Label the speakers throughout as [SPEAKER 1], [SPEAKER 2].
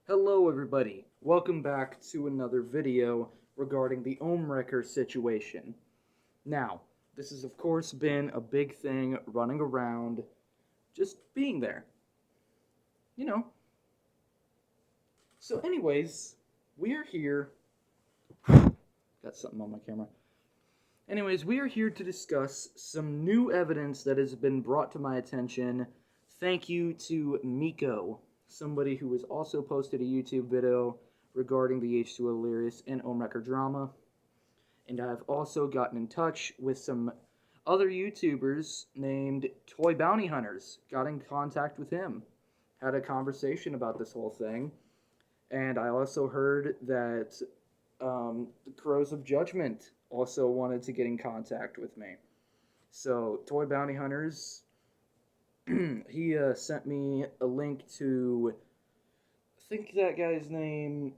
[SPEAKER 1] Hello everybody, welcome back to another video regarding the ohmwrecker situation. Now, this has of course been a big thing running around, just being there. You know. So anyways, we're here. Got something on my camera. Anyways, we are here to discuss some new evidence that has been brought to my attention. Thank you to Miko, somebody who has also posted a YouTube video regarding the H2O Delirious and ohmwrecker drama. And I've also gotten in touch with some other YouTubers named Toy Bounty Hunters. Got in contact with him. Had a conversation about this whole thing. And I also heard that the Crows of Judgment also wanted to get in contact with me. So, Toy Bounty Hunters, he sent me a link to, I think that guy's name,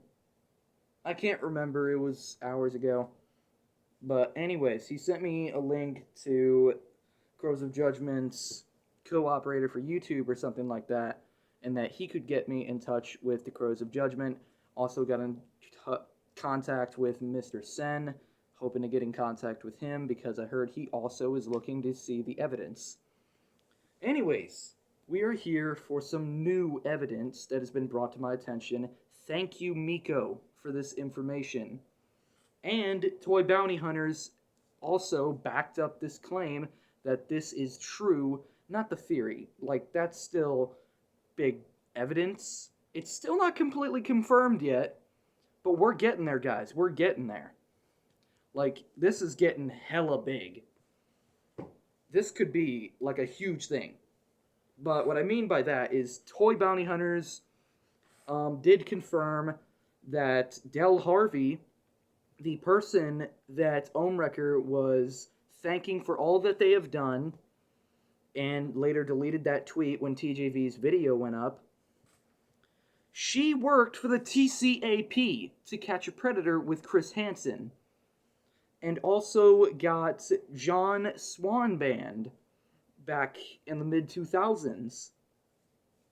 [SPEAKER 1] I can't remember, it was hours ago. But anyways, he sent me a link to Crows of Judgment's co-operator for YouTube or something like that, and that he could get me in touch with the Crows of Judgment. Also got in contact with Mr. Sen, hoping to get in contact with him because I heard he also is looking to see the evidence. Anyways, we are here for some new evidence that has been brought to my attention. Thank you, Miko, for this information. And Toy Bounty Hunters also backed up this claim that this is true, not the theory. Like, that's still big evidence. It's still not completely confirmed yet, but we're getting there, guys. We're getting there. Like, this is getting hella big. This could be, like, a huge thing. But what I mean by that is Toy Bounty Hunters did confirm that Del Harvey, the person that ohmwrecker was thanking for all that they have done, and later deleted that tweet when TJV's video went up, she worked for the TCAP to Catch a Predator with Chris Hansen, and also got John Swan banned back in the mid-2000s.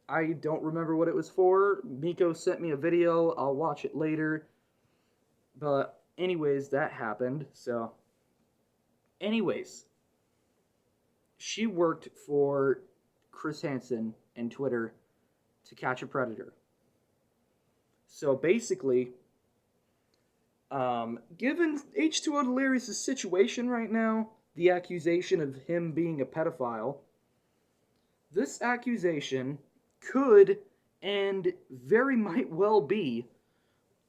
[SPEAKER 1] I don't remember what it was for. Miko sent me a video. I'll watch it later. But anyways, that happened. So, anyways, she worked for Chris Hansen and Twitter to Catch a Predator. So basically, given H2O Delirious' situation right now, the accusation of him being a pedophile, this accusation could and very might well be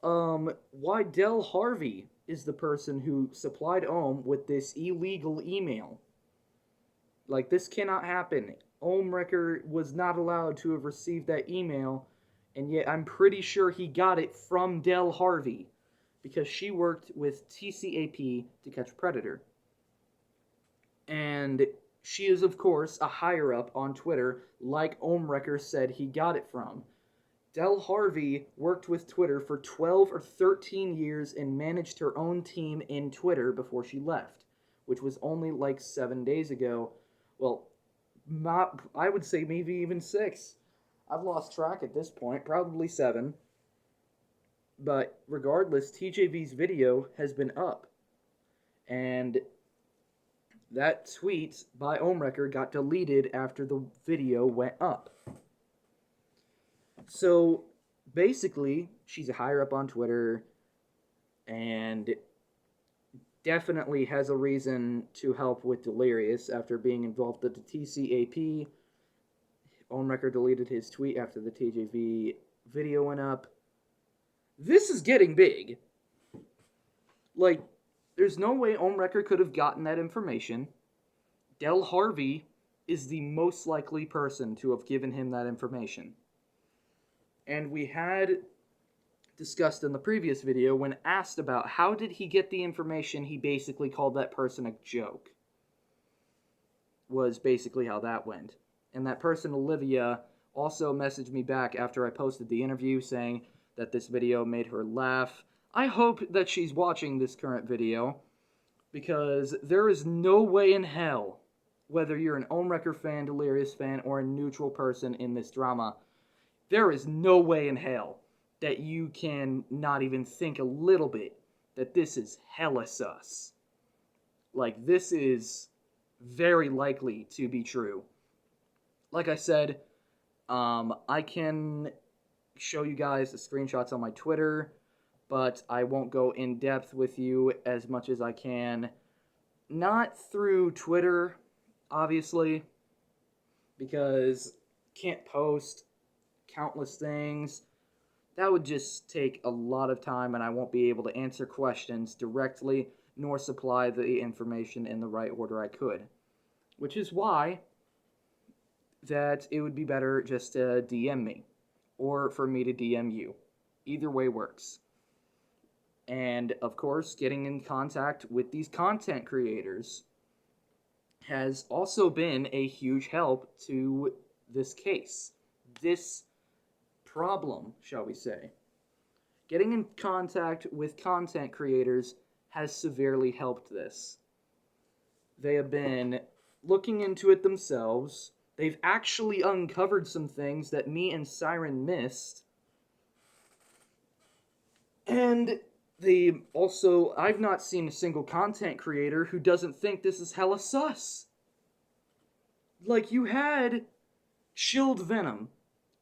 [SPEAKER 1] why Del Harvey is the person who supplied Ohm with this illegal email. Like, this cannot happen. ohmwrecker was not allowed to have received that email, and yet I'm pretty sure he got it from Del Harvey, because she worked with TCAP to Catch Predator. And she is, of course, a higher-up on Twitter, like ohmwrecker said he got it from. Del Harvey worked with Twitter for 12 or 13 years and managed her own team in Twitter before she left, which was only like 7 days ago. Well, not, I would say maybe even 6. I've lost track at this point, probably 7. But regardless, TJV's video has been up. And that tweet by ohmwrecker got deleted after the video went up. So, basically, she's a higher up on Twitter, and definitely has a reason to help with Delirious after being involved with the TCAP. ohmwrecker deleted his tweet after the TJV video went up. This is getting big. Like, there's no way ohmwrecker could have gotten that information. Del Harvey is the most likely person to have given him that information. And we had discussed in the previous video, when asked about how did he get the information, he basically called that person a joke. Was basically how that went. And that person, Olivia, also messaged me back after I posted the interview saying that this video made her laugh. I hope that she's watching this current video, because there is no way in hell, whether you're an ohmwrecker fan, Delirious fan, or a neutral person in this drama, there is no way in hell that you can not even think a little bit that this is hella sus. Like, this is very likely to be true. Like I said, I can show you guys the screenshots on my Twitter, but I won't go in depth with you as much as I can. Not through Twitter, obviously, because can't post countless things. That would just take a lot of time, and I won't be able to answer questions directly, nor supply the information in the right order I could. Which is why that it would be better just to DM me, or for me to DM you. Either way works. And, of course, getting in contact with these content creators has also been a huge help to this case. This problem, shall we say. Getting in contact with content creators has severely helped this. They have been looking into it themselves. They've actually uncovered some things that me and Siren missed. And I've not seen a single content creator who doesn't think this is hella sus. Like, you had Chilled Venom,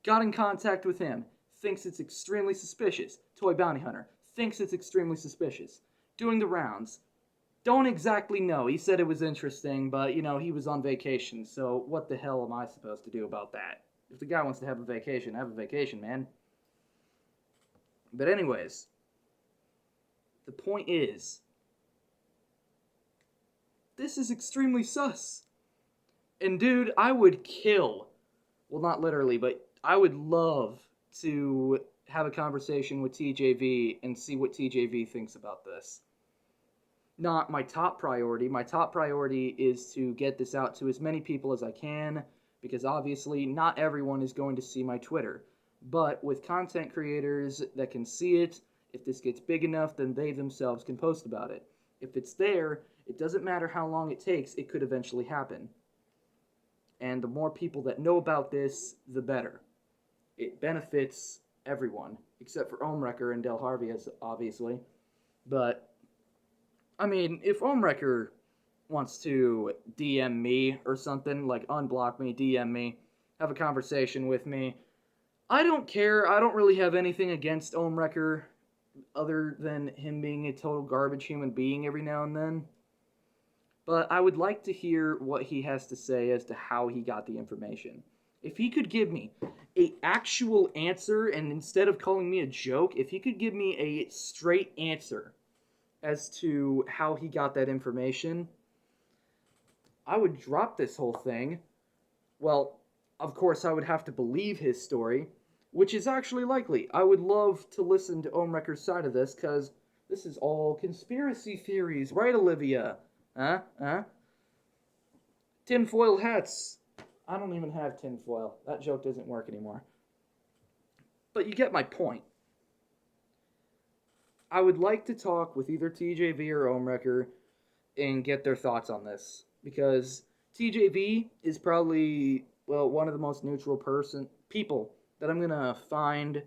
[SPEAKER 1] got in contact with him, thinks it's extremely suspicious. Toy Bounty Hunter, thinks it's extremely suspicious. Doing the rounds. Don't exactly know. He said it was interesting, but, he was on vacation, so what the hell am I supposed to do about that? If the guy wants to have a vacation, man. But anyways, the point is, this is extremely sus. And dude, I would kill, well, not literally, but I would love to have a conversation with TJV and see what TJV thinks about this. Not my top priority. My top priority is to get this out to as many people as I can, because obviously not everyone is going to see my Twitter. But with content creators that can see it, if this gets big enough, then they themselves can post about it. If it's there, it doesn't matter how long it takes, it could eventually happen. And the more people that know about this, the better. It benefits everyone, except for ohmwrecker and Del Harvey, obviously. But, I mean, if ohmwrecker wants to DM me or something, like unblock me, DM me, have a conversation with me, I don't care. I don't really have anything against ohmwrecker other than him being a total garbage human being every now and then. But I would like to hear what he has to say as to how he got the information. If he could give me an actual answer, and instead of calling me a joke, if he could give me a straight answer as to how he got that information, I would drop this whole thing. Well, of course, I would have to believe his story, which is actually likely. I would love to listen to ohmwrecker's side of this, because this is all conspiracy theories, right, Olivia? Huh? Tinfoil hats. I don't even have tinfoil. That joke doesn't work anymore. But you get my point. I would like to talk with either TJV or ohmwrecker and get their thoughts on this. Because TJV is probably, well, one of the most neutral people that I'm going to find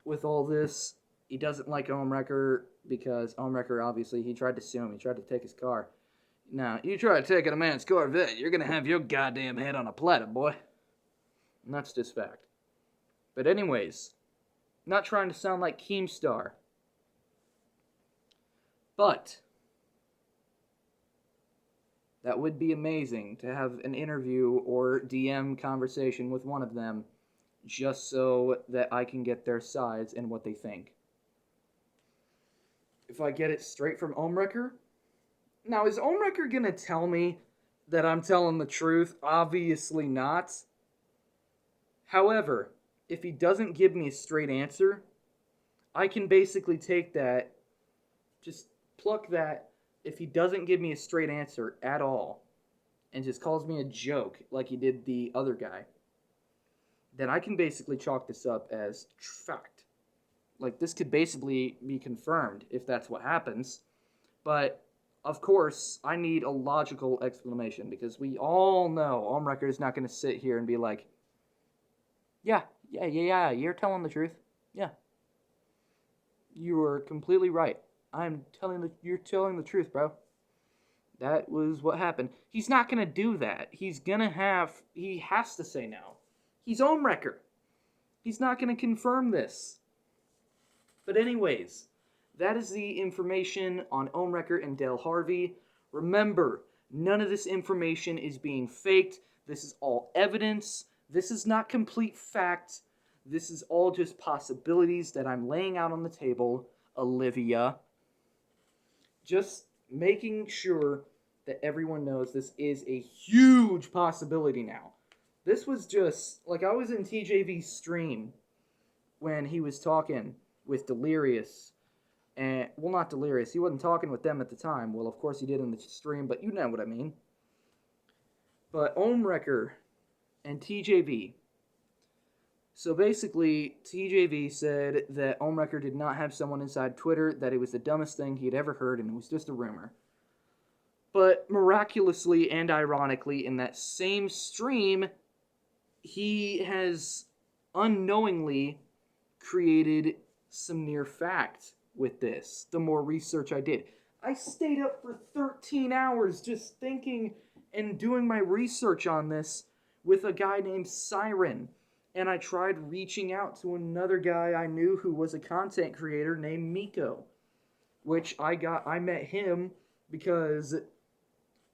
[SPEAKER 1] with all this. He doesn't like ohmwrecker because ohmwrecker, obviously, he tried to sue him. He tried to take his car. Now, you try taking a man's Corvette, you're going to have your goddamn head on a platter, boy. And that's just fact. But anyways, not trying to sound like Keemstar. But that would be amazing to have an interview or DM conversation with one of them just so that I can get their sides and what they think. If I get it straight from ohmwrecker, now is ohmwrecker gonna tell me that I'm telling the truth? Obviously not. However, if he doesn't give me a straight answer, I can basically take that, just pluck that, if he doesn't give me a straight answer at all, and just calls me a joke like he did the other guy, then I can basically chalk this up as fact. Like, this could basically be confirmed if that's what happens. But, of course, I need a logical explanation, because we all know ohmwrecker is not going to sit here and be like, yeah, you're telling the truth. Yeah, You are completely right. You're telling the truth, bro. That was what happened. He's not gonna do that. He has to say no. He's ohmwrecker. He's not gonna confirm this. But anyways, that is the information on ohmwrecker and Dale Harvey. Remember, none of this information is being faked. This is all evidence. This is not complete fact. This is all just possibilities that I'm laying out on the table, Olivia. Just making sure that everyone knows this is a huge possibility now. This was just, like, I was in TJV's stream when he was talking with Delirious. And, well, not Delirious. He wasn't talking with them at the time. Well, of course he did in the stream, but you know what I mean. But ohmwrecker and TJV. So basically, TJV said that ohmwrecker did not have someone inside Twitter, that it was the dumbest thing he had ever heard, and it was just a rumor. But miraculously and ironically, in that same stream, he has unknowingly created some near fact with this, the more research I did. I stayed up for 13 hours just thinking and doing my research on this with a guy named Siren. And I tried reaching out to another guy I knew who was a content creator named Miko, which I met him because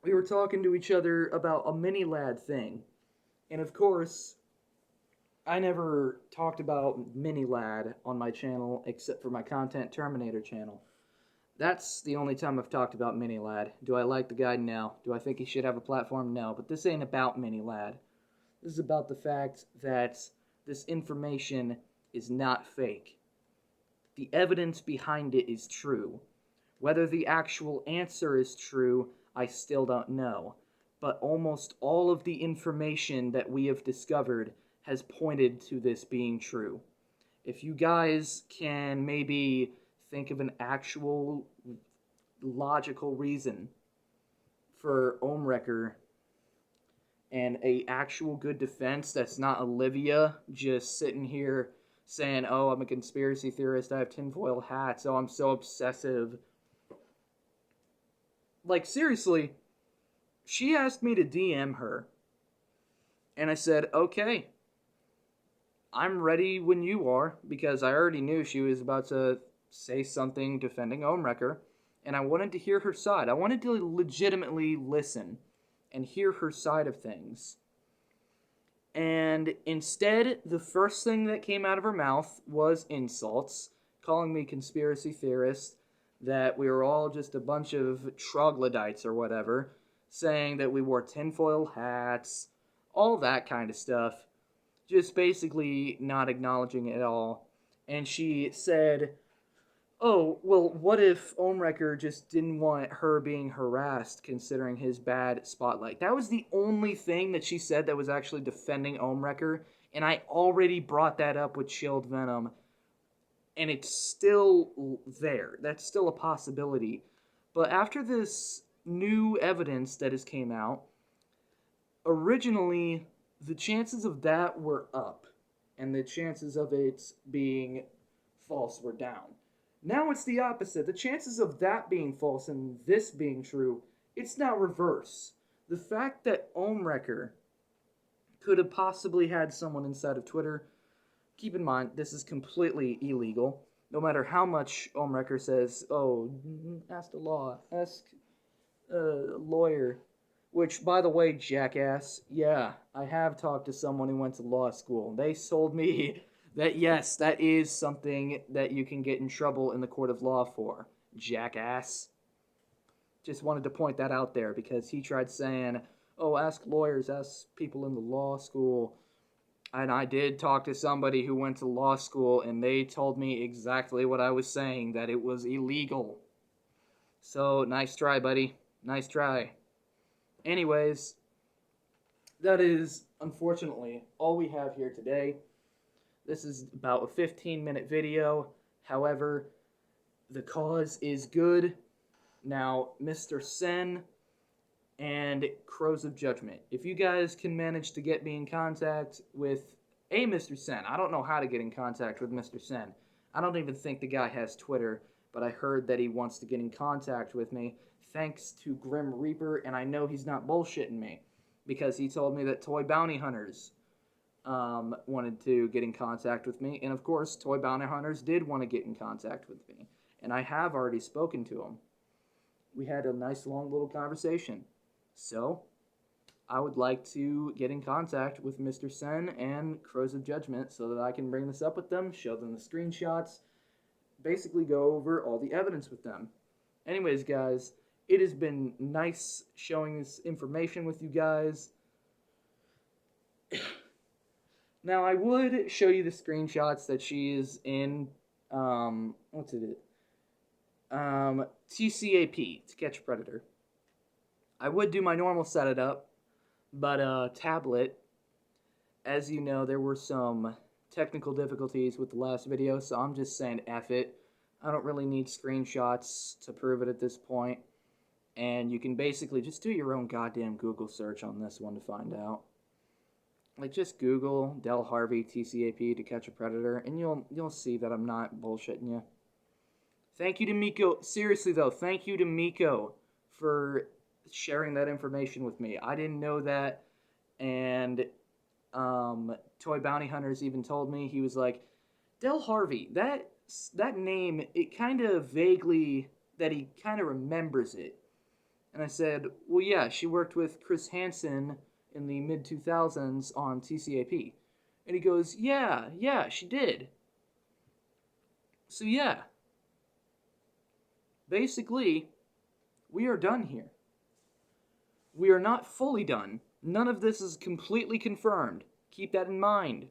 [SPEAKER 1] we were talking to each other about a mini lad thing. And of course, I never talked about mini lad on my channel except for my Content Terminator channel. That's the only time I've talked about mini lad. Do I like the guy? No. Do I think he should have a platform? No. But this ain't about mini lad. This is about the fact that this information is not fake. The evidence behind it is true. Whether the actual answer is true, I still don't know. But almost all of the information that we have discovered has pointed to this being true. If you guys can maybe think of an actual logical reason for ohmwrecker and a actual good defense that's not Olivia just sitting here saying, oh, I'm a conspiracy theorist, I have tinfoil hats, oh, I'm so obsessive. Like, seriously, she asked me to DM her. And I said, okay, I'm ready when you are, because I already knew she was about to say something defending ohmwrecker, and I wanted to hear her side. I wanted to legitimately listen and hear her side of things. And instead, the first thing that came out of her mouth was insults, calling me conspiracy theorist, that we were all just a bunch of troglodytes or whatever, saying that we wore tinfoil hats, all that kind of stuff, just basically not acknowledging it at all. And she said, oh, well, what if ohmwrecker just didn't want her being harassed considering his bad spotlight? That was the only thing that she said that was actually defending ohmwrecker, and I already brought that up with Chilled Venom, and it's still there. That's still a possibility. But after this new evidence that has came out, originally, the chances of that were up, and the chances of it being false were down. Now it's the opposite. The chances of that being false and this being true, it's now reverse. The fact that ohmwrecker could have possibly had someone inside of Twitter, keep in mind, this is completely illegal. No matter how much ohmwrecker says, oh, ask the law, ask a lawyer. Which, by the way, jackass, yeah, I have talked to someone who went to law school. They told me that, yes, that is something that you can get in trouble in the court of law for, jackass. Just wanted to point that out there because he tried saying, oh, ask lawyers, ask people in the law school. And I did talk to somebody who went to law school, and they told me exactly what I was saying, that it was illegal. So, nice try, buddy. Nice try. Anyways, that is, unfortunately, all we have here today. This is about a 15-minute video. However, the cause is good. Now, Mr. Sen and Crows of Judgment. If you guys can manage to get me in contact with a Mr. Sen, I don't know how to get in contact with Mr. Sen. I don't even think the guy has Twitter, but I heard that he wants to get in contact with me thanks to Grim Reaper, and I know he's not bullshitting me because he told me that Toy Bounty Hunters wanted to get in contact with me, and of course, Toy Bounty Hunters did want to get in contact with me, and I have already spoken to him. We had a nice long little conversation. So, I would like to get in contact with Mr. Sen and Crows of Judgment so that I can bring this up with them, show them the screenshots, basically go over all the evidence with them. Anyways, guys, it has been nice showing this information with you guys. Now, I would show you the screenshots that she is in, what's it? TCAP, to catch a predator. I would do my normal set it up, but tablet, as you know, there were some technical difficulties with the last video, so I'm just saying F it. I don't really need screenshots to prove it at this point, and you can basically just do your own goddamn Google search on this one to find out. Like, just Google Del Harvey TCAP to catch a predator, and you'll see that I'm not bullshitting you. Thank you to Miko. Seriously, though, thank you to Miko for sharing that information with me. I didn't know that, and Toy Bounty Hunters even told me, he was like, Del Harvey, that name, it kind of vaguely, that he kind of remembers it. And I said, well, yeah, she worked with Chris Hansen in the mid-2000s on TCAP. And he goes, yeah, she did. So yeah. Basically, we are done here. We are not fully done. None of this is completely confirmed. Keep that in mind.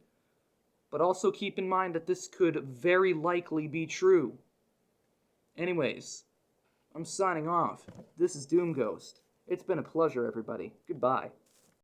[SPEAKER 1] But also keep in mind that this could very likely be true. Anyways, I'm signing off. This is Doom Ghost. It's been a pleasure, everybody. Goodbye.